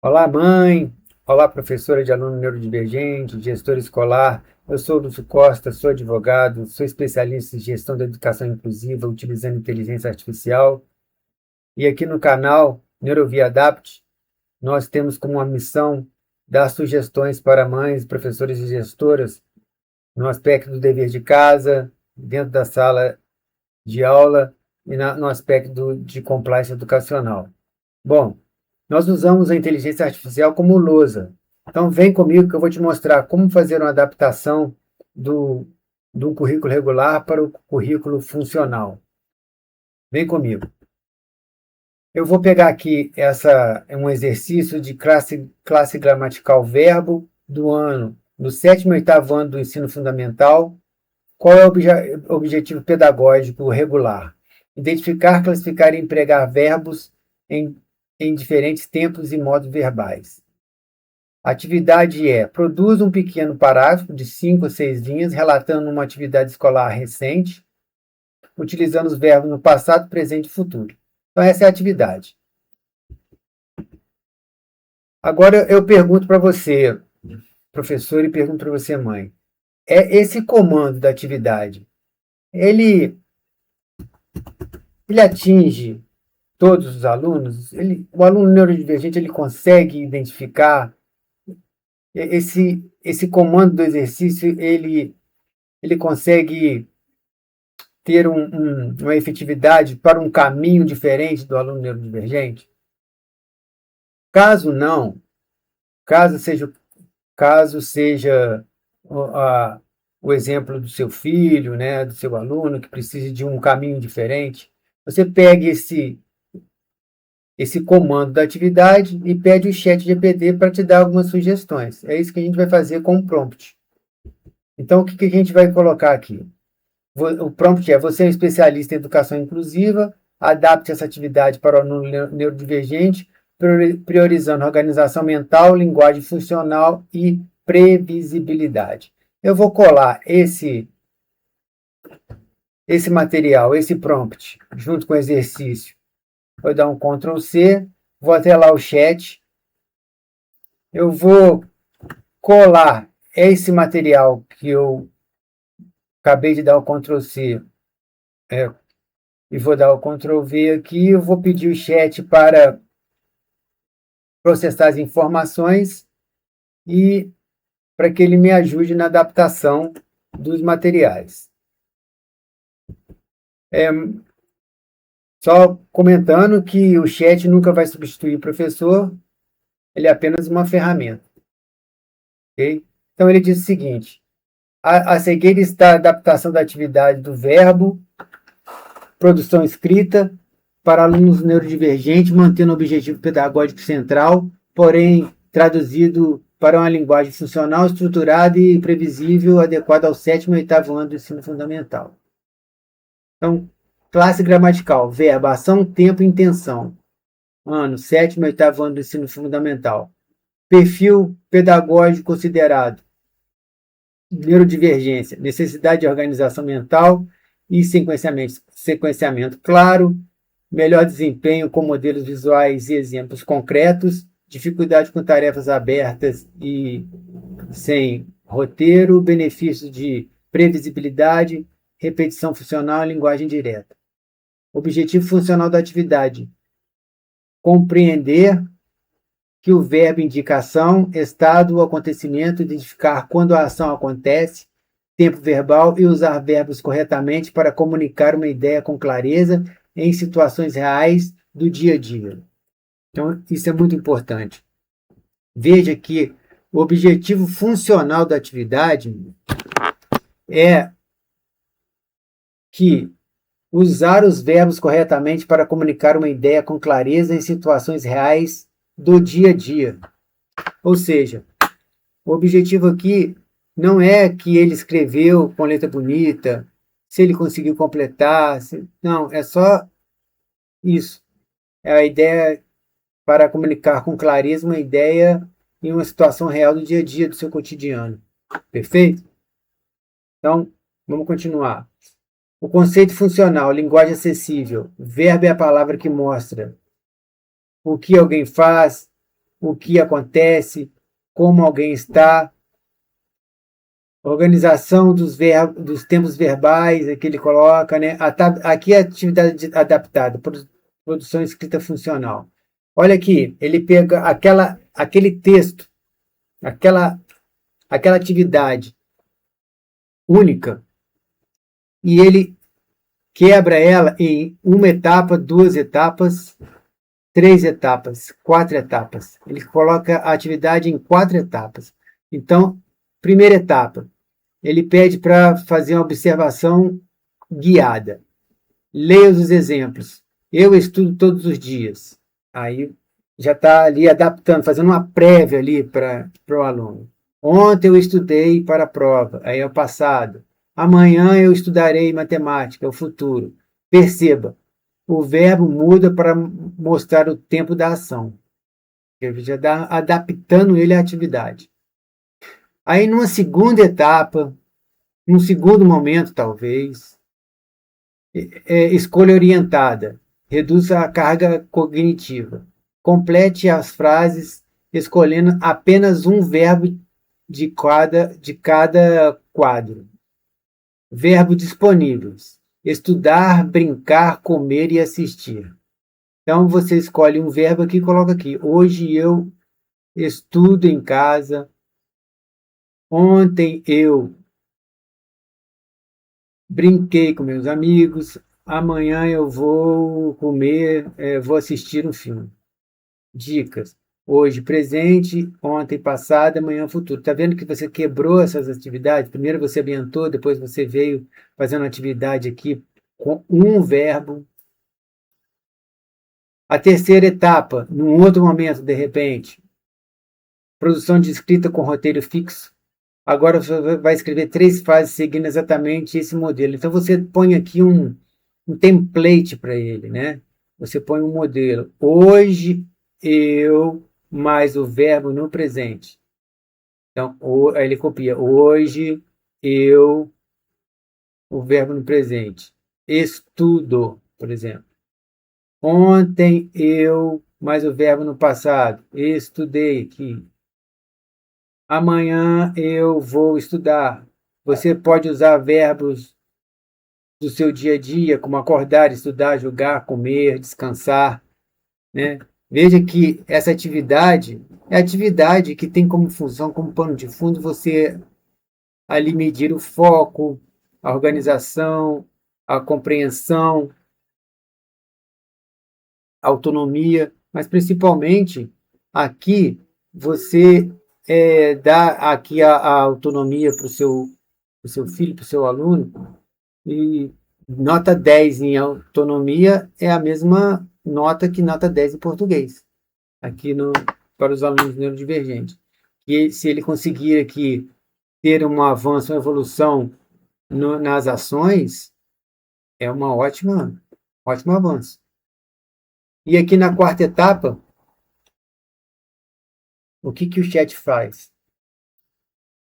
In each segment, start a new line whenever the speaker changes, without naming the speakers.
Olá, mãe. Olá, professora de aluno neurodivergente, gestor escolar. Eu sou o Lúcio Costa, sou advogado, sou especialista em gestão da educação inclusiva utilizando inteligência artificial. E aqui no canal Neurovia Adapt, nós temos como uma missão dar sugestões para mães, professores e gestoras no aspecto do dever de casa, dentro da sala de aula e no aspecto de compliance educacional. Bom, nós usamos a inteligência artificial como lousa. Então, vem comigo que eu vou te mostrar como fazer uma adaptação do, do currículo regular para o currículo funcional. Vem comigo. Eu vou pegar aqui um exercício de classe gramatical verbo do ano, do sétimo e oitavo ano do ensino fundamental. Qual é o objetivo pedagógico regular? Identificar, classificar e empregar verbos em, em diferentes tempos e modos verbais. A atividade é: produz um pequeno parágrafo de 5 ou 6 linhas relatando uma atividade escolar recente, utilizando os verbos no passado, presente e futuro. Então, essa é a atividade. Agora eu pergunto para você, professor, e pergunto para você, mãe. Esse comando da atividade, ele, ele atinge todos os alunos? O aluno neurodivergente ele consegue identificar esse comando do exercício? Ele consegue ter uma efetividade para um caminho diferente do aluno neurodivergente? Caso não, caso seja, caso seja a, o exemplo do seu filho, né, do seu aluno que precise de um caminho diferente, você pegue esse comando da atividade e pede o chat GPT para te dar algumas sugestões. É isso que a gente vai fazer com o prompt. Então, o que a gente vai colocar aqui? O prompt é: você é um especialista em educação inclusiva, adapte essa atividade para o aluno neurodivergente, priorizando organização mental, linguagem funcional e previsibilidade. Eu vou colar esse material, esse prompt, junto com o exercício. Vou dar um Ctrl C, vou até lá o chat, eu vou colar esse material que eu acabei de dar o Ctrl C, e vou dar o Ctrl V aqui. Eu vou pedir o chat para processar as informações e para que ele me ajude na adaptação dos materiais. Só comentando que o chat nunca vai substituir o professor, ele é apenas uma ferramenta. Okay? Então ele diz o seguinte: a seguir está a adaptação da atividade do verbo, produção escrita, para alunos neurodivergentes, mantendo o objetivo pedagógico central, porém traduzido para uma linguagem funcional, estruturada e previsível, adequada ao sétimo e oitavo ano do ensino fundamental. Então, classe gramatical: verbo, ação, tempo e intenção. Ano, sétimo e oitavo ano do ensino fundamental. Perfil pedagógico considerado: neurodivergência, necessidade de organização mental e sequenciamento claro, melhor desempenho com modelos visuais e exemplos concretos, dificuldade com tarefas abertas e sem roteiro, benefícios de previsibilidade, repetição funcional e linguagem direta. Objetivo funcional da atividade: compreender que o verbo indica ação, estado ou acontecimento, identificar quando a ação acontece, tempo verbal e usar verbos corretamente para comunicar uma ideia com clareza em situações reais do dia a dia. Então, isso é muito importante. Veja que o objetivo funcional da atividade é que usar os verbos corretamente para comunicar uma ideia com clareza em situações reais do dia a dia. Ou seja, o objetivo aqui não é que ele escreveu com letra bonita, se ele conseguiu completar, não, é só isso. É a ideia para comunicar com clareza uma ideia em uma situação real do dia a dia do seu cotidiano. Perfeito? Então, vamos continuar. O conceito funcional, linguagem acessível. Verbo é a palavra que mostra o que alguém faz, o que acontece, como alguém está, organização dos tempos verbais que ele coloca, né? Aqui é atividade adaptada, produção escrita funcional. Olha aqui, ele pega aquele texto, aquela atividade única e ele quebra ela em uma etapa, 2 etapas, 3 etapas, 4 etapas. Ele coloca a atividade em 4 etapas. Então, primeira etapa, ele pede para fazer uma observação guiada. Leia os exemplos. Eu estudo todos os dias. Aí já está ali adaptando, fazendo uma prévia ali para o aluno. Ontem eu estudei para a prova, aí é o passado. Amanhã eu estudarei matemática, é o futuro. Perceba, o verbo muda para mostrar o tempo da ação. Ele já está adaptando ele à atividade. Aí, numa segunda etapa, num segundo momento, talvez, escolha orientada, reduz a carga cognitiva. Complete as frases escolhendo apenas um verbo de cada quadro. Verbo disponíveis: estudar, brincar, comer e assistir. Então, você escolhe um verbo aqui e coloca aqui. Hoje eu estudo em casa. Ontem eu brinquei com meus amigos. Amanhã eu vou comer, vou assistir um filme. Dicas: hoje presente, ontem passado, amanhã futuro. Está vendo que você quebrou essas atividades? Primeiro você ambientou, depois você veio fazendo atividade aqui com um verbo. A terceira etapa, num outro momento, de repente, produção de escrita com roteiro fixo. Agora você vai escrever 3 frases seguindo exatamente esse modelo. Então você põe aqui um template para ele, né? Você põe um modelo. Hoje eu, mais o verbo no presente. Então, aí ele copia. Hoje eu, o verbo no presente. Estudo, por exemplo. Ontem eu, mais o verbo no passado. Estudei aqui. Amanhã eu vou estudar. Você pode usar verbos do seu dia a dia, como acordar, estudar, jogar, comer, descansar, né? Veja que essa atividade é a atividade que tem como função, como pano de fundo, você ali medir o foco, a organização, a compreensão, a autonomia, mas principalmente aqui você dá aqui a autonomia para o seu filho, para o seu aluno, e nota 10 em autonomia é a mesma nota que nota 10 em português, aqui para os alunos neurodivergentes. E se ele conseguir aqui ter um avanço, uma evolução nas ações, é um ótimo avanço. E aqui na quarta etapa, o que o chat faz?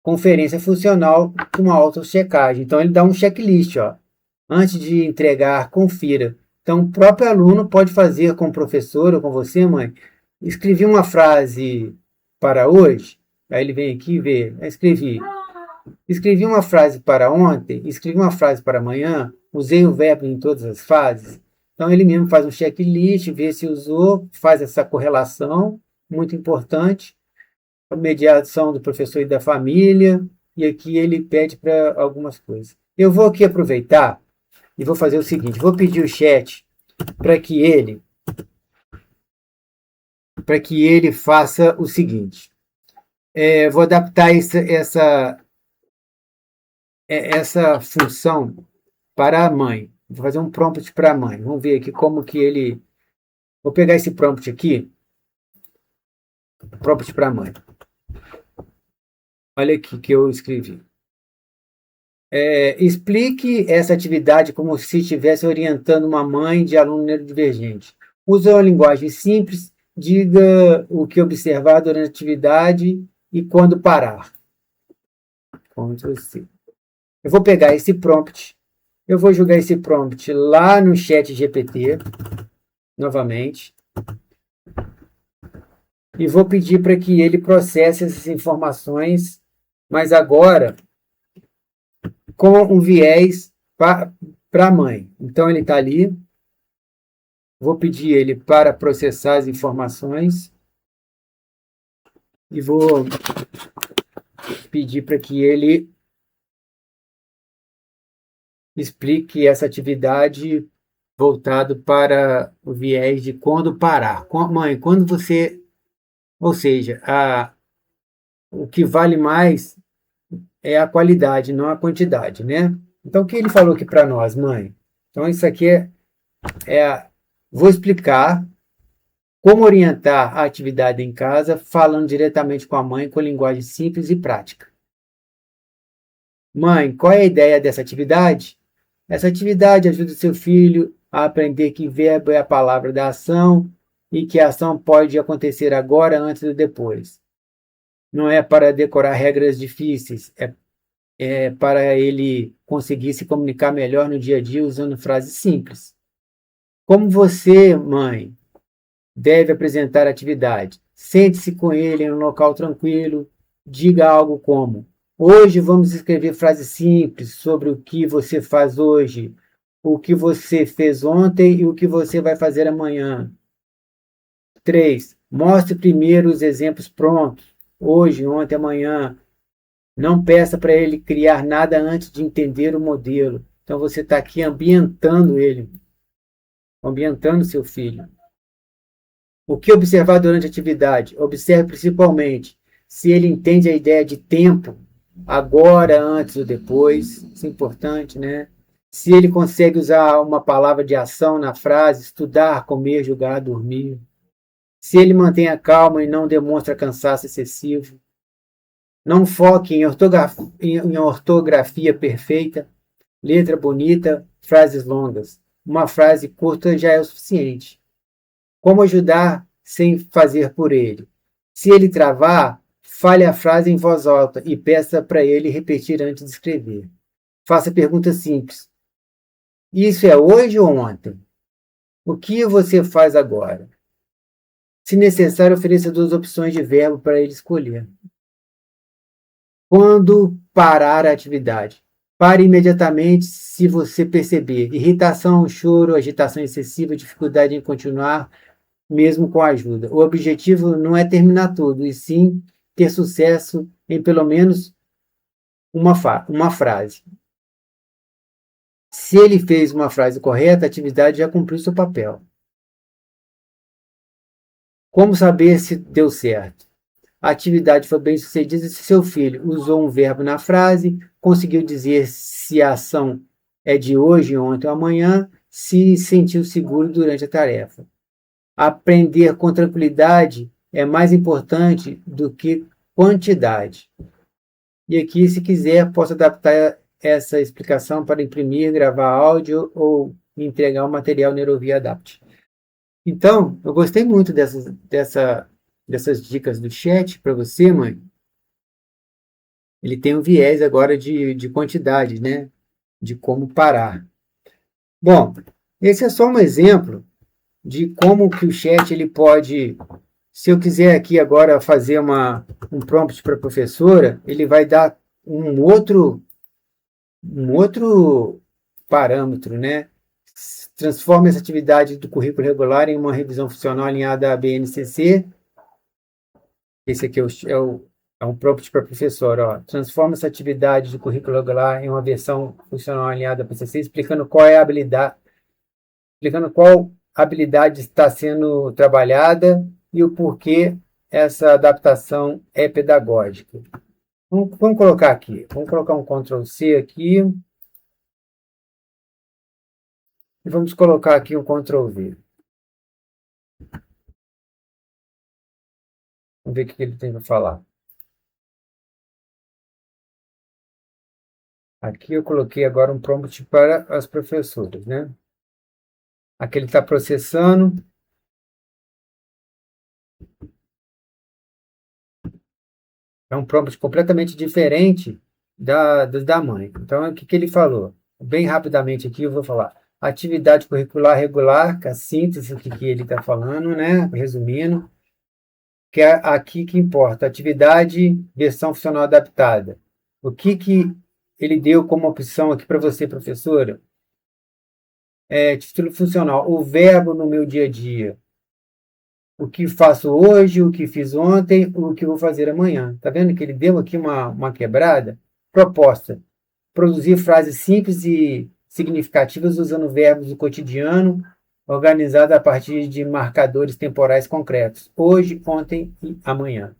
Conferência funcional com auto-checagem. Então, ele dá um checklist, ó. Antes de entregar, confira. Então, o próprio aluno pode fazer com o professor ou com você, mãe. Escrevi uma frase para hoje. Aí ele vem aqui e vê. Escrevi uma frase para ontem, escrevi uma frase para amanhã, usei o verbo em todas as fases. Então, ele mesmo faz um checklist, vê se usou, faz essa correlação, muito importante. A mediação do professor e da família, e aqui ele pede para algumas coisas. Eu vou aqui aproveitar e vou fazer o seguinte, vou pedir o chat para que ele faça o seguinte. Vou adaptar essa função para a mãe. Vou fazer um prompt para a mãe. Vamos ver aqui como que ele... Vou pegar esse prompt aqui. Prompt para a mãe. Olha aqui que eu escrevi. Explique essa atividade como se estivesse orientando uma mãe de aluno neurodivergente. Use uma linguagem simples, diga o que observar durante a atividade e quando parar. Ctrl C. Eu vou pegar esse prompt, eu vou jogar esse prompt lá no chat GPT, novamente. e vou pedir para que ele processe essas informações, mas agora com um viés para a mãe. Então, ele está ali, vou pedir ele para processar as informações e vou pedir para que ele explique essa atividade voltado para o viés de quando parar. Mãe, quando você... Ou seja, o que vale mais é a qualidade, não a quantidade, né? Então, o que ele falou aqui para nós, mãe? Então, isso aqui vou explicar como orientar a atividade em casa, falando diretamente com a mãe, com linguagem simples e prática. Mãe, qual é a ideia dessa atividade? Essa atividade ajuda o seu filho a aprender que verbo é a palavra da ação e que a ação pode acontecer agora, antes ou depois. Não é para decorar regras difíceis, é para ele conseguir se comunicar melhor no dia a dia usando frases simples. Como você, mãe, deve apresentar a atividade? Sente-se com ele em um local tranquilo, diga algo como: hoje vamos escrever frases simples sobre o que você faz hoje, o que você fez ontem e o que você vai fazer amanhã. 3. Mostre primeiro os exemplos prontos, hoje, ontem, amanhã. Não peça para ele criar nada antes de entender o modelo. Então, você está aqui ambientando ele, ambientando seu filho. O que observar durante a atividade? Observe principalmente se ele entende a ideia de tempo, agora, antes ou depois. Isso é importante, né? Se ele consegue usar uma palavra de ação na frase, estudar, comer, jogar, dormir. Se ele mantém a calma e não demonstra cansaço excessivo. Não foque em ortografia perfeita, letra bonita, frases longas. Uma frase curta já é o suficiente. Como ajudar sem fazer por ele? Se ele travar, fale a frase em voz alta e peça para ele repetir antes de escrever. Faça perguntas simples. Isso é hoje ou ontem? O que você faz agora? Se necessário, ofereça 2 opções de verbo para ele escolher. Quando parar a atividade? Pare imediatamente se você perceber irritação, choro, agitação excessiva, dificuldade em continuar, mesmo com ajuda. O objetivo não é terminar tudo, e sim ter sucesso em pelo menos uma frase. Se ele fez uma frase correta, a atividade já cumpriu seu papel. Como saber se deu certo? A atividade foi bem sucedida se seu filho usou um verbo na frase, conseguiu dizer se a ação é de hoje, ontem ou amanhã, se sentiu seguro durante a tarefa. Aprender com tranquilidade é mais importante do que quantidade. E aqui, se quiser, posso adaptar essa explicação para imprimir, gravar áudio ou entregar o material Neurovia Adapt. Então, eu gostei muito dessas dicas do chat para você, mãe. Ele tem um viés agora de quantidade, né? De como parar. Bom, esse é só um exemplo de como que o chat ele pode... Se eu quiser aqui agora fazer um prompt para a professora, ele vai dar um outro parâmetro, né? Transforma essa atividade do currículo regular em uma revisão funcional alinhada à BNCC. Esse aqui é um prompt para a professora. Ó. Transforma essa atividade do currículo regular em uma versão funcional alinhada à BNCC, explicando qual habilidade está sendo trabalhada e o porquê essa adaptação é pedagógica. Vamos colocar aqui. Vamos colocar um Ctrl+C aqui. E vamos colocar aqui um Ctrl+V. Vamos ver o que ele tem para falar. Aqui eu coloquei agora um prompt para as professoras, né? Aqui ele está processando. É um prompt completamente diferente da mãe. Então, o que ele falou? Bem rapidamente aqui eu vou falar. Atividade curricular regular, que é a síntese que ele está falando, né? Resumindo. que é aqui que importa, atividade, versão funcional adaptada. O que ele deu como opção aqui para você, professora? Título funcional, o verbo no meu dia a dia. O que faço hoje, o que fiz ontem, o que vou fazer amanhã. Tá vendo que ele deu aqui uma quebrada? Proposta: produzir frases simples e significativas usando verbos do cotidiano, organizada a partir de marcadores temporais concretos. Hoje, ontem e amanhã.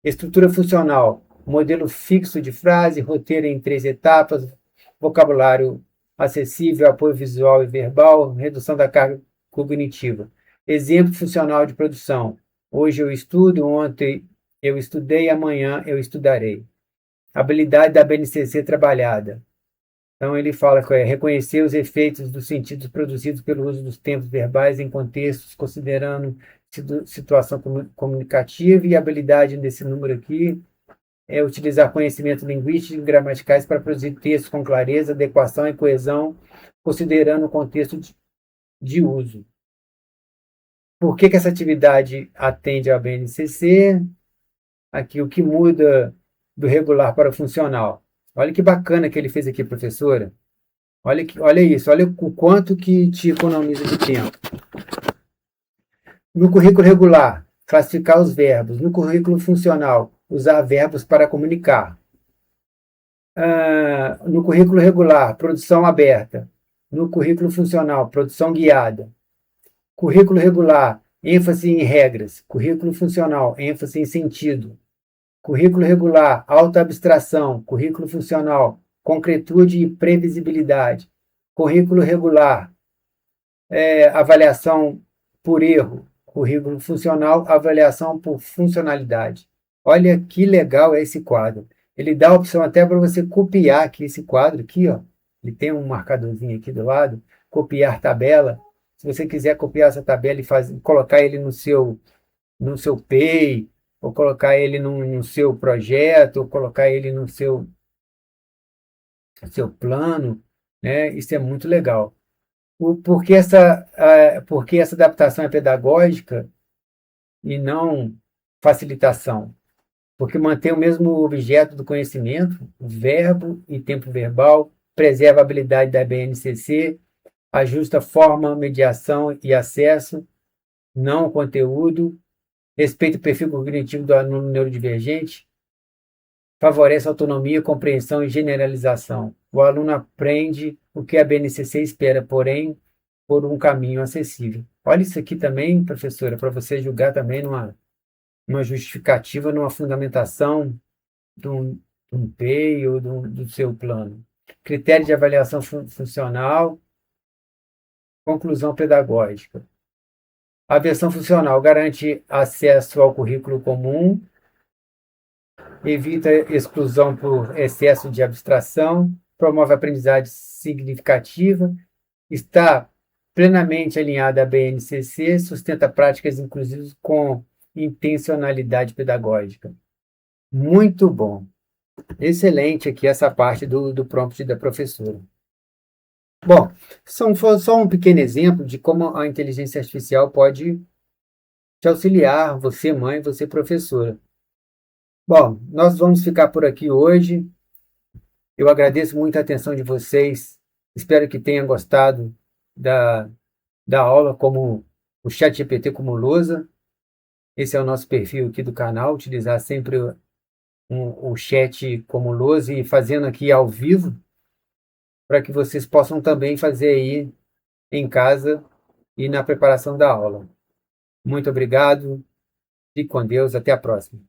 Estrutura funcional: modelo fixo de frase, roteiro em 3 etapas, vocabulário acessível, apoio visual e verbal, redução da carga cognitiva. Exemplo funcional de produção: hoje eu estudo, ontem eu estudei, amanhã eu estudarei. Habilidade da BNCC trabalhada. Então ele fala que é reconhecer os efeitos dos sentidos produzidos pelo uso dos tempos verbais em contextos, considerando situação comunicativa, e a habilidade desse número aqui é utilizar conhecimento linguístico e gramaticais para produzir textos com clareza, adequação e coesão, considerando o contexto de uso. Por que essa atividade atende ao BNCC? Aqui, o que muda do regular para o funcional. Olha que bacana que ele fez aqui, professora. Olha isso, olha o quanto que te economiza de tempo. No currículo regular, classificar os verbos. No currículo funcional, usar verbos para comunicar. No currículo regular, produção aberta. No currículo funcional, produção guiada. Currículo regular, ênfase em regras. Currículo funcional, ênfase em sentido. Currículo regular, alta abstração. Currículo funcional, concretude e previsibilidade. Currículo regular, avaliação por erro. Currículo funcional, avaliação por funcionalidade. Olha que legal é esse quadro. Ele dá a opção até para você copiar aqui esse quadro aqui, ó. Ele tem um marcadorzinho aqui do lado, copiar tabela. Se você quiser copiar essa tabela e colocar ele no seu Pay, ou colocar ele no seu projeto, ou colocar ele no seu plano, né? Isso é muito legal. Porque essa adaptação é pedagógica e não facilitação? Porque mantém o mesmo objeto do conhecimento, verbo e tempo verbal, preserva a habilidade da BNCC, ajusta forma, mediação e acesso, não o conteúdo, respeita o perfil cognitivo do aluno neurodivergente, favorece autonomia, compreensão e generalização. O aluno aprende o que a BNCC espera, porém, por um caminho acessível. Olha isso aqui também, professora, para você julgar também numa justificativa, numa fundamentação de um PEI ou do seu plano. Critério de avaliação funcional, conclusão pedagógica. A versão funcional garante acesso ao currículo comum, evita exclusão por excesso de abstração, promove aprendizagem significativa, está plenamente alinhada à BNCC, sustenta práticas inclusivas com intencionalidade pedagógica. Muito bom. Excelente aqui essa parte do prompt da professora. Bom, foi só um pequeno exemplo de como a inteligência artificial pode te auxiliar, você mãe, você professora. Bom, nós vamos ficar por aqui hoje. Eu agradeço muito a atenção de vocês. Espero que tenham gostado da aula como o ChatGPT como lousa. Esse é o nosso perfil aqui do canal, utilizar sempre o chat como lousa e fazendo aqui ao vivo, para que vocês possam também fazer aí em casa e na preparação da aula. Muito obrigado, fique com Deus, até a próxima.